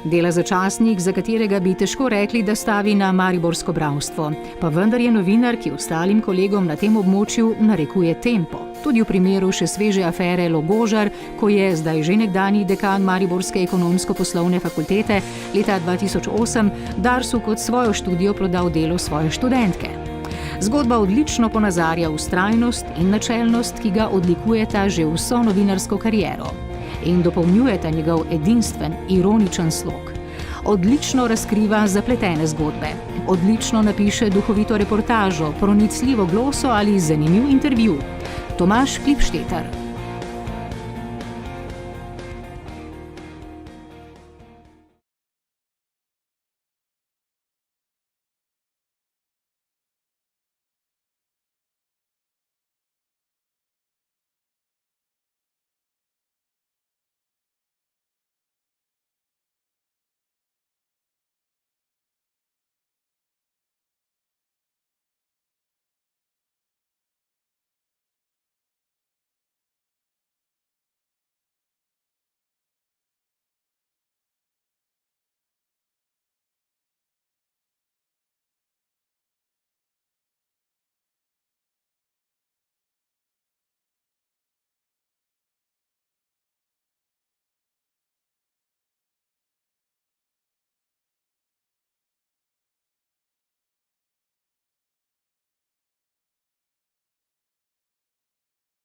Dela za časnik, za katerega bi težko rekli, da stavi na mariborsko bralstvo. Pa vendar je novinar, ki ostalim kolegom na tem območju narekuje tempo. Tudi v primeru še sveže afere Logožar, ko je zdaj že nekdanji dekan mariborske ekonomsko-poslovne fakultete leta 2008 Darsu kot svojo študijo prodal delo svoje študentke. Zgodba odlično ponazarja vztrajnost in načelnost, ki ga odlikujeta že vso novinarsko kariero. In dopolnjujeta njegov edinstven, ironičen slog. Odlično razkriva zapletene zgodbe. Odlično napiše duhovito reportažo, pronicljivo gloso ali zanimiv intervju. Tomaž Klipšteter.